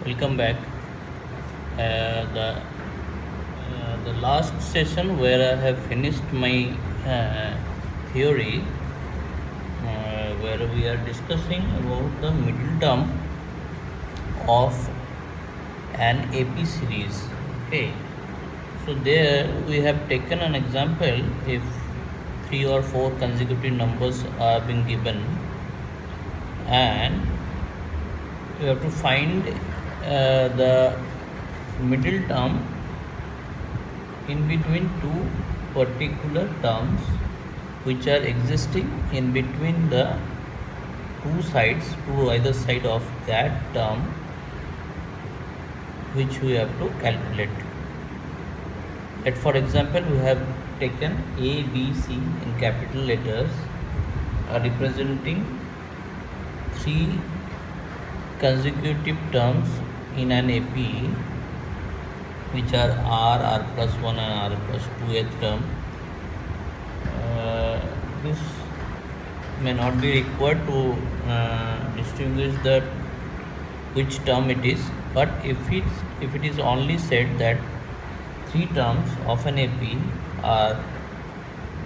Welcome back. The last session where I have finished my theory, where we are discussing about the middle term of an AP series. Okay, so there we have taken an example. If 3 or 4 consecutive numbers are being given, and you have to find the middle term in between two particular terms which are existing in between the two sides, to either side of that term, which we have to calculate. Let, for example, we have taken A, B, C in capital letters, representing 3 consecutive terms in an AP, which are R plus 1 and R plus 2th term. This may not be required to distinguish that which term it is, but if it is only said that 3 terms of an AP are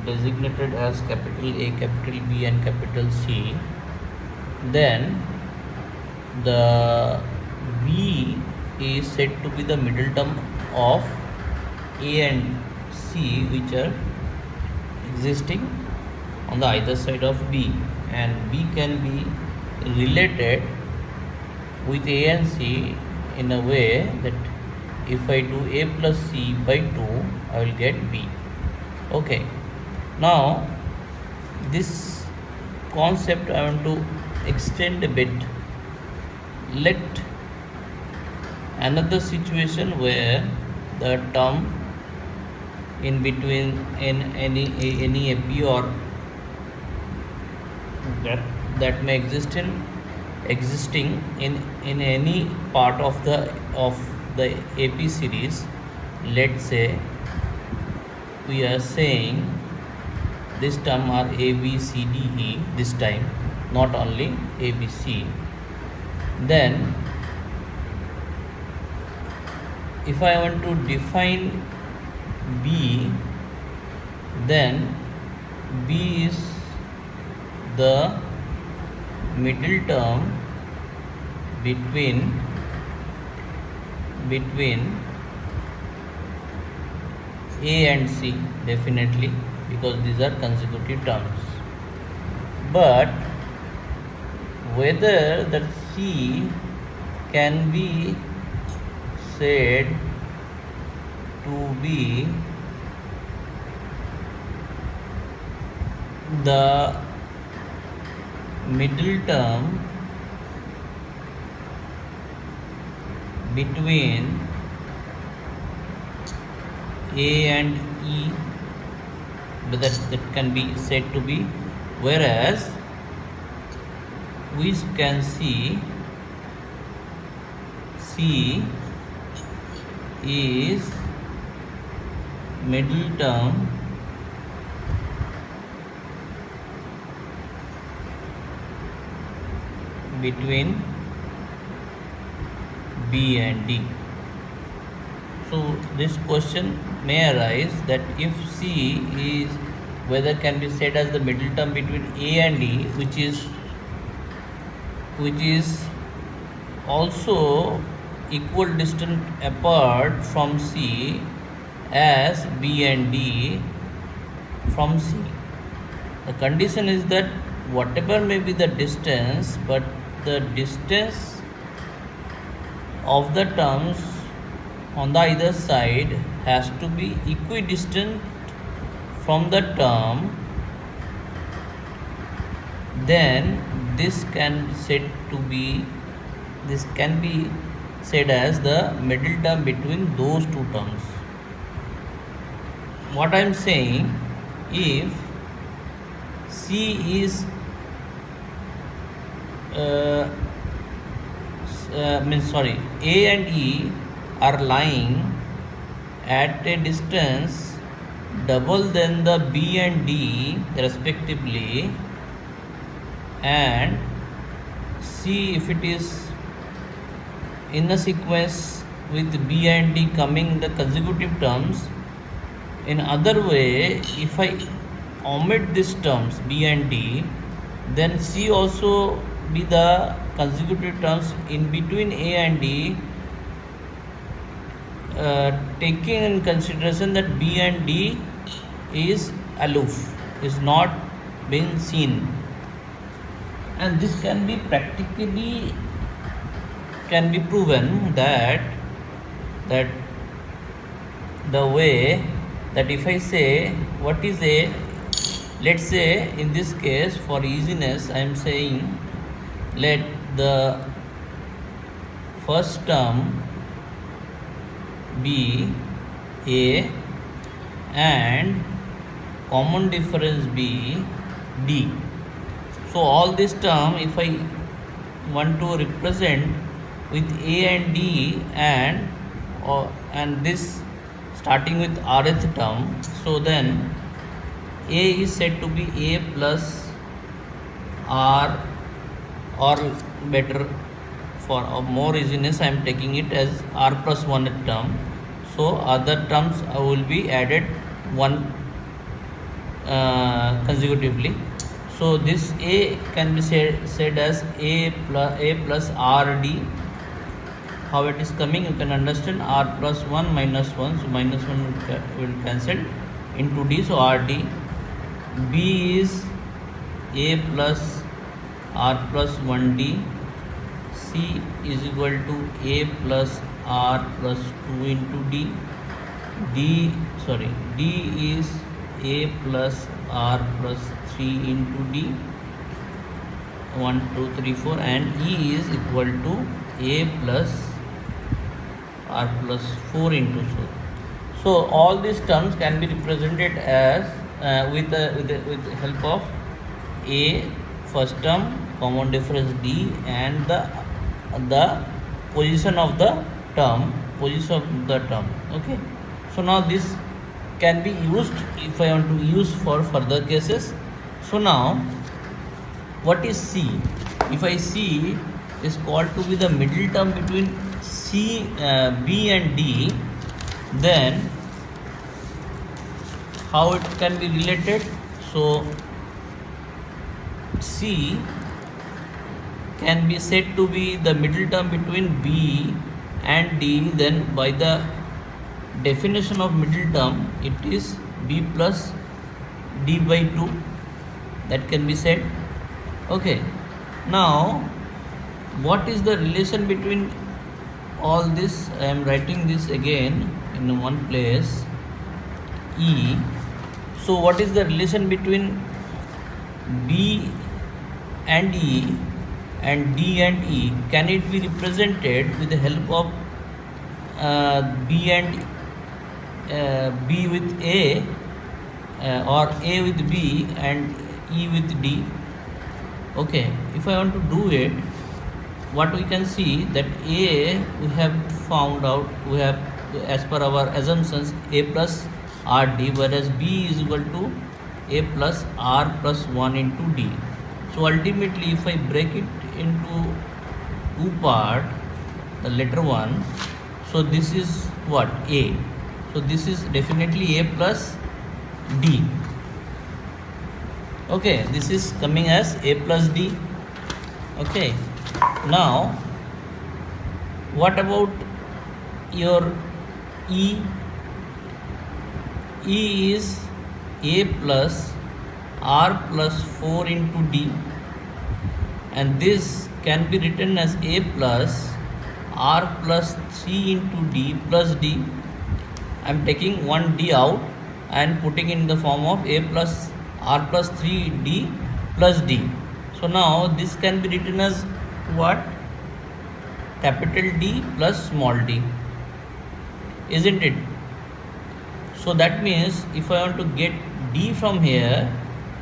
designated as capital A, capital B and capital C, then the B is said to be the middle term of A and C, which are existing on the either side of B, and B can be related with A and C in a way that if I do A plus C by 2, I will get B. Okay, now this concept I want to extend a bit. Let another situation where the term in between in any AP or that may existing in any part of the AP series. Let's say we are saying this term are A, B, C, D, E this time, not only A, B, C. Then if I want to define B, then B is the middle term between A and C, definitely, because these are consecutive terms. But whether that C can be said to be the middle term between A and E, but that can be said to be, whereas we can see C is middle term between B and D. So this question may arise that if C is whether can be said as the middle term between A and D, which is also equal distant apart from C as B and D from C. The condition is that whatever may be the distance, but the distance of the terms on the either side has to be equidistant from the term. Then this can be said as the middle term between those two terms. What I am saying, if C is A and E are lying at a distance double than the B and D respectively, and C if it is in a sequence with B and D coming in the consecutive terms. In other way, if I omit these terms B and D, then C also be the consecutive terms in between A and D, taking in consideration that B and D is aloof, is not being seen, and this can be practically can be proven that the way that if I say what is a, let's say in this case for easiness I am saying let the first term be A and common difference be D. So all this term if I want to represent with A and D and this starting with rth term, so then A is said to be A plus R, or better for more easiness I am taking it as R plus 1th term. So other terms will be added one consecutively. So this A can be said as A plus RD. How it is coming, you can understand. R plus 1 minus 1, so minus 1 will cancel into D, so RD. B is A plus R plus 1D. C is equal to A plus R plus 2 into D. D is A plus R plus 3 into D. 1, 2, 3, 4, and E is equal to A plus R plus 4 into 4. So all these terms can be represented as with the help of A first term, common difference D, and the position of the term, okay. So now this can be used if I want to use for further cases. So now what is C? If I C is called to be the middle term between B and D, then how it can be related? So C can be said to be the middle term between B and D, then by the definition of middle term it is B plus D by 2, that can be said, okay. Now what is the relation between all this? I am writing this again in one place, E. So what is the relation between B and E and D and E? Can it be represented with the help of B and B with A, or A with B and E with D? Okay, if I want to do it, what we can see that A we have found out, we have as per our assumptions A plus RD, whereas B is equal to A plus R plus 1 into D. So ultimately if I break it into two part, the letter 1, so this is what? A. So this is definitely A plus D. Okay, this is coming as A plus D. Okay, now what about your E? E is A plus R plus 4 into D, and this can be written as A plus R plus 3 into D plus D. I am taking one D out and putting in the form of A plus R plus 3D plus D. So now this can be written as what? Capital D plus small d, isn't it? So that means if I want to get D from here,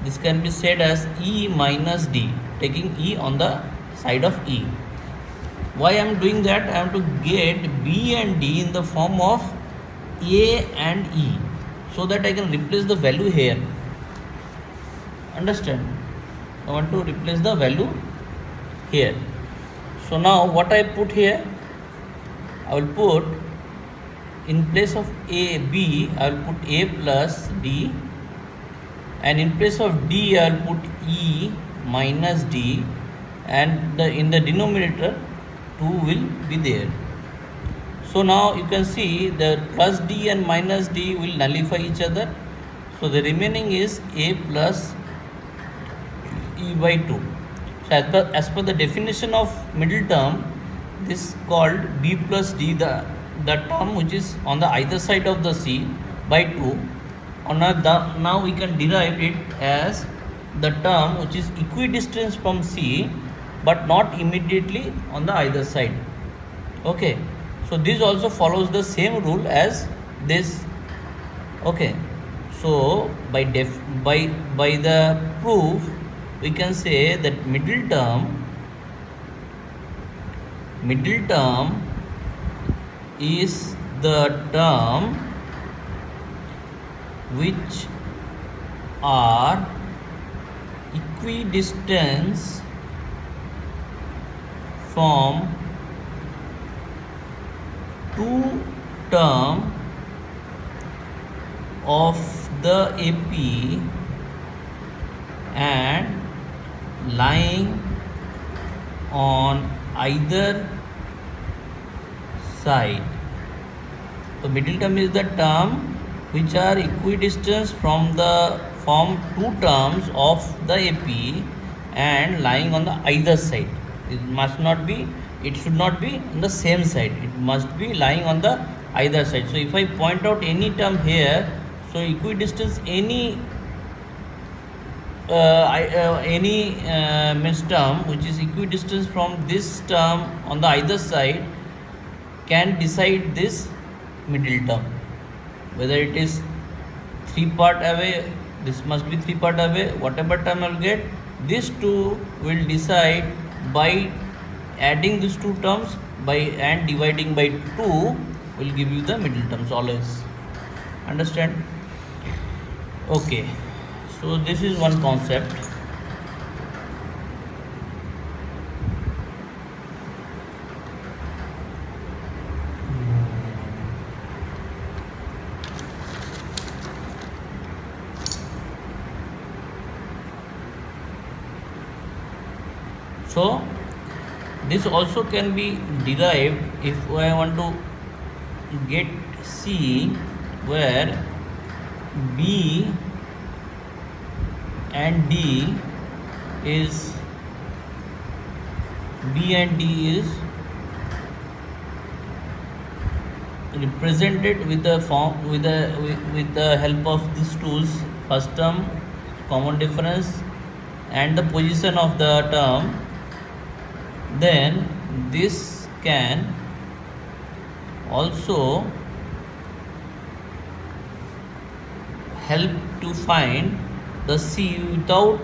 this can be said as E minus D, taking E on the side of E. Why I am doing that? I am to get B and D in the form of A and E, so that I can replace the value here. Understand? I want to replace the value here. So now what I put here? I will put in place of a b, I will put a plus d, and in place of d I will put e minus d, and in the denominator 2 will be there. So now you can see the plus d and minus d will nullify each other. So the remaining is a plus e by 2. So as per the definition of middle term, this is called b plus d, the term which is on the either side of the c by 2. Now we can derive it as the term which is equidistant from c but not immediately on the either side. Okay, so this also follows the same rule as this. Okay, so by the proof we can say that middle term is the term which are equidistant from two term of the AP and lying on either side. So middle term is the term which are equidistant from two terms of the AP and lying on the either side. It should not be on the same side. It must be lying on the either side. So if I point out any term here, so equidistance means term which is equidistant from this term on the either side can decide this middle term. Whether it is 3 part away, this must be 3 part away, whatever term I will get, these two will decide by adding these two terms and dividing by 2 will give you the middle terms always. Understand? Okay, so this is one concept. So this also can be derived if I want to get C where B and D is represented with the form with the help of these tools: first term, common difference, and the position of the term. Then this can also help to find the C without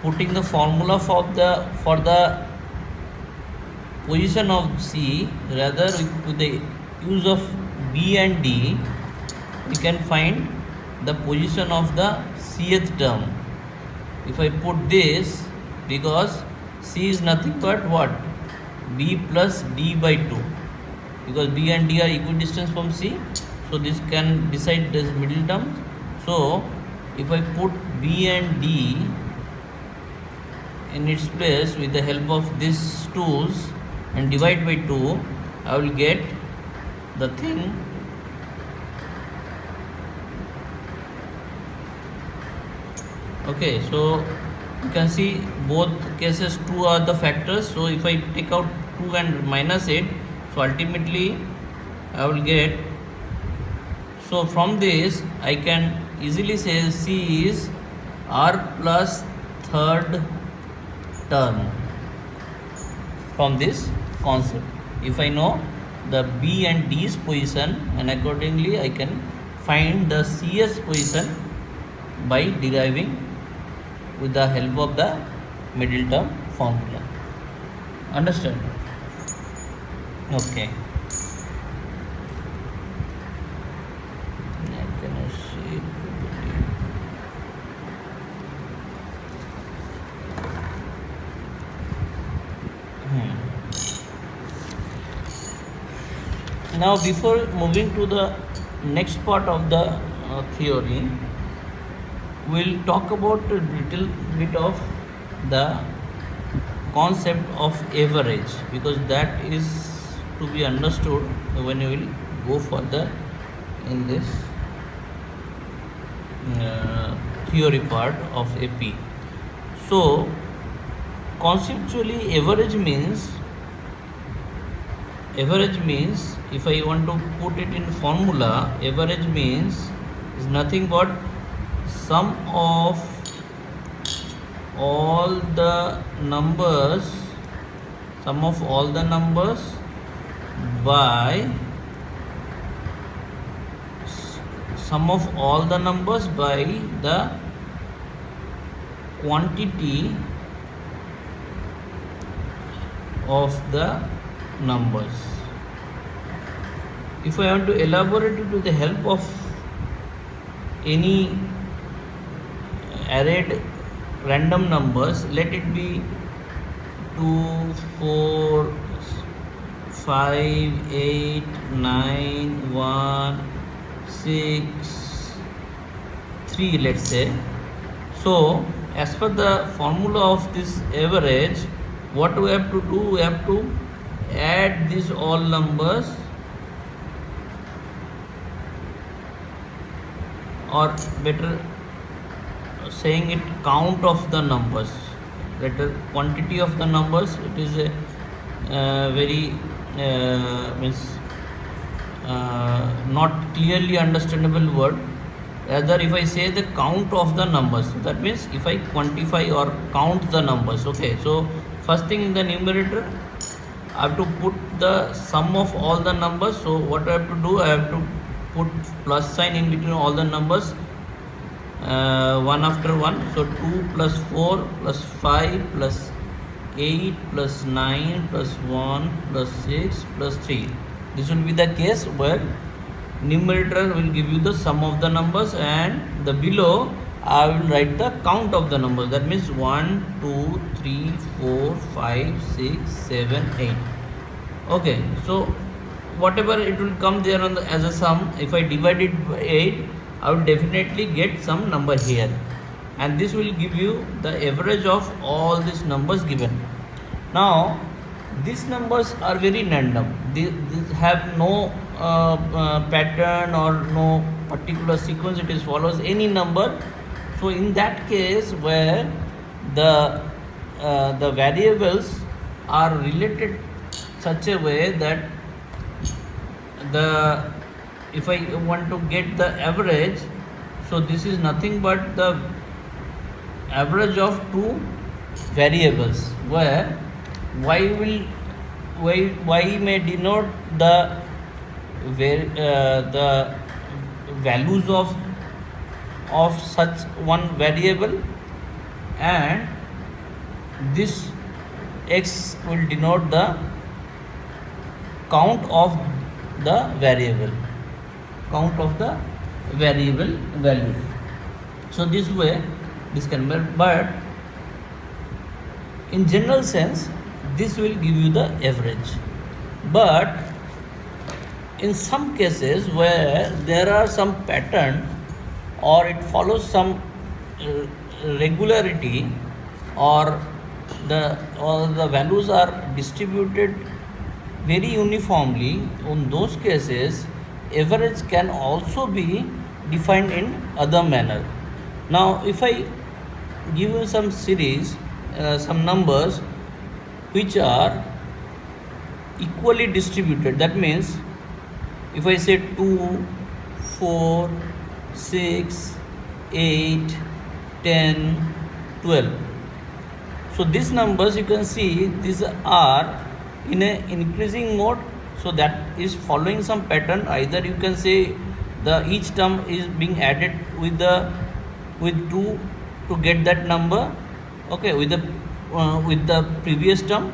putting the formula for the position of C. Rather, with the use of B and D, we can find the position of the Cth term. If I put this, because C is nothing but what? B plus D by 2, because B and D are equidistant from C, so this can decide this middle term. So if I put B and D in its place with the help of these tools and divide by 2, I will get the thing. Okay, so you can see both cases 2 are the factors. So if I take out 2 and minus it, so ultimately I will get. So from this I can easily say C is R plus third term from this concept. If I know the B and D's position, and accordingly I can find the C's position by deriving with the help of the middle term formula. Understand? Okay. Now before moving to the next part of the theory, we'll talk about a little bit of the concept of average, because that is to be understood when you will go further in this theory part of AP. So conceptually, average means, if I want to put it in formula, average means is nothing but sum of all the numbers by the quantity of the numbers. If I want to elaborate it with the help of any arrayed random numbers, let it be 2, 4, 5, 8, 9, 1, 6, 3, let's say. So as per the formula of this average, what we have to do, we have to add these all numbers, or better saying it, count of the numbers, better quantity of the numbers. It is a very not clearly understandable word. Rather, if I say the count of the numbers, so that means if I quantify or count the numbers. Okay, so first thing in the numerator, I have to put the sum of all the numbers. So what I have to do, I have to put plus sign in between all the numbers, one after one. So 2 plus 4 plus 5 plus 8 plus 9 plus 1 plus 6 plus 3. This will be the case where numerator will give you the sum of the numbers, and the below I will write the count of the numbers. That means 1, 2, 3, 4, 5, 6, 7, 8. Okay, so whatever it will come there on as a sum, if I divide it by 8, I will definitely get some number here, and this will give you the average of all these numbers given. Now these numbers are very random. They have no pattern or no particular sequence. It is follows any number. So in that case, where the variables are related such a way that if I want to get the average, so this is nothing but the average of two variables, where y may denote the values of such one variable, and this x will denote the count of the variable value. So this way this can be, but in general sense this will give you the average. But in some cases where there are some pattern, or it follows some regularity, or the values are distributed very uniformly, in those cases average can also be defined in other manner. Now if I give you some series, some numbers which are equally distributed, that means if I say 2, 4, 6, 8, 10, 12, so these numbers you can see these are in a increasing mode, so that is following some pattern. Either you can say each term is being added with 2 to get that number, okay, with the previous term.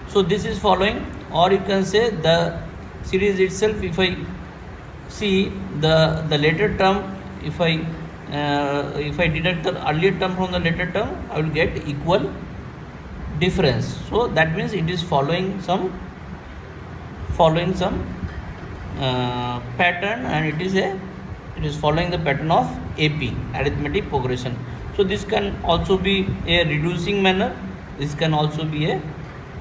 So this is following, or you can say the series itself, if I see the later term, if I deduct the earlier term from the later term, I will get equal difference. So that means it is following some pattern, and it is following the pattern of AP, arithmetic progression. So this can also be a reducing manner, this can also be a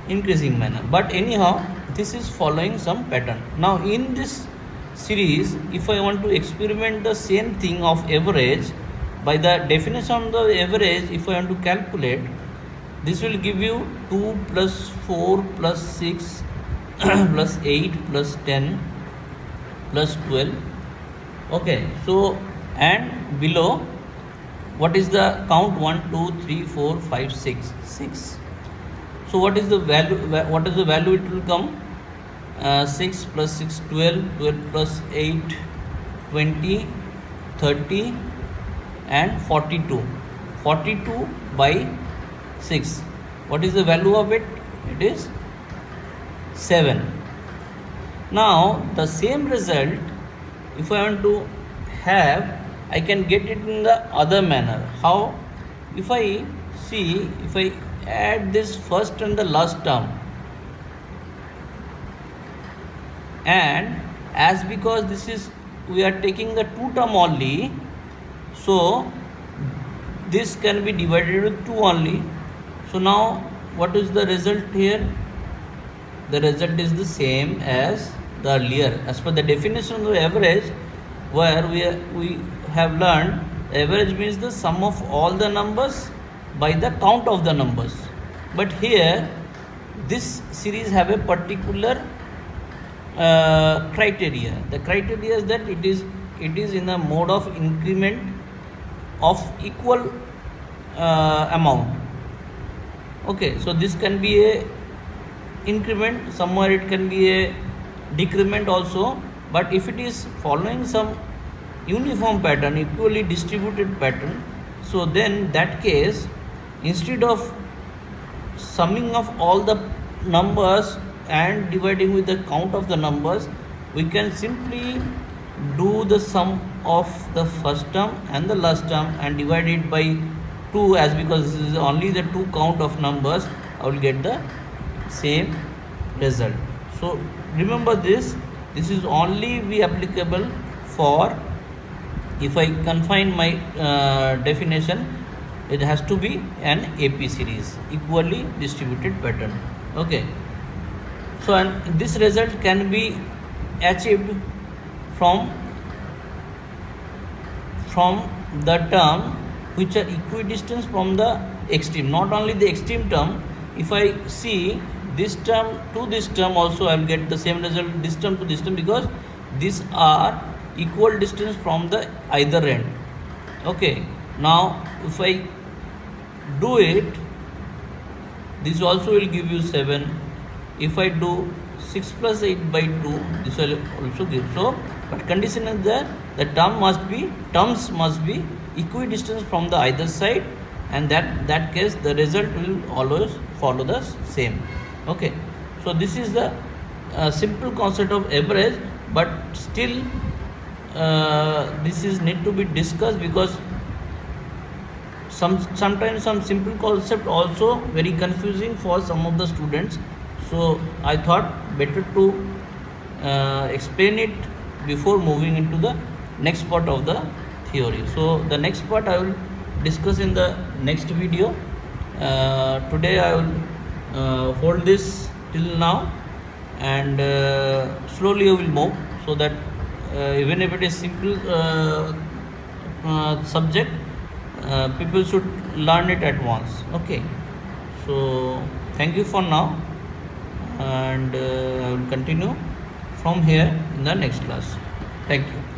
increasing manner, but anyhow this is following some pattern. Now in this series, if I want to experiment the same thing of average, by the definition of the average, if I want to calculate, this will give you 2 plus 4 plus 6 plus 8 plus 10 plus 12. Okay, so and below, what is the count? 1 2 3 4 5 6 6. So what is the value? What is the value it will come? 6 plus 6 12, 12 plus 8 20, 30 and 42. 42 by 6. What is the value of it? It is 7. Now the same result, if I want to have, I can get it in the other manner. How? If I see, if I add this first and the last term, and as because this is, we are taking the two term only, so this can be divided with 2 only. So now what is the result here? The result is the same as the earlier, as per the definition of the average, where we have learned average means the sum of all the numbers by the count of the numbers. But here this series have a particular criteria. The criteria is that it is in a mode of increment of equal amount. Okay, so this can be a increment, somewhere it can be a decrement also, but if it is following some uniform pattern, equally distributed pattern, so then that case, instead of summing of all the numbers and dividing with the count of the numbers, we can simply do the sum of the first term and the last term and divide it by 2, as because this is only the 2 count of numbers, I will get the same result. So remember this is only be applicable for, if I confine my definition, it has to be an AP series, equally distributed pattern. Okay, so and this result can be achieved from the term which are equidistant from the extreme, not only the extreme term. If I see this term to this term also, I will get the same result, this term to this term, because these are equal distance from the either end. Okay, now if I do it, this also will give you 7. If I do 6 plus 8 by 2, this will also give. So, but condition is that the terms must be equidistant from the either side, and that case the result will always follow the same. Okay, so this is the simple concept of average, but still this is need to be discussed, because sometimes some simple concept also very confusing for some of the students. So I thought better to explain it before moving into the next part of the theory. So the next part I will discuss in the next video. Today I will hold this till now, and slowly I will move, so that even if it is simple subject, people should learn it at once. Okay, so thank you for now, and I will continue from here in the next class. Thank you.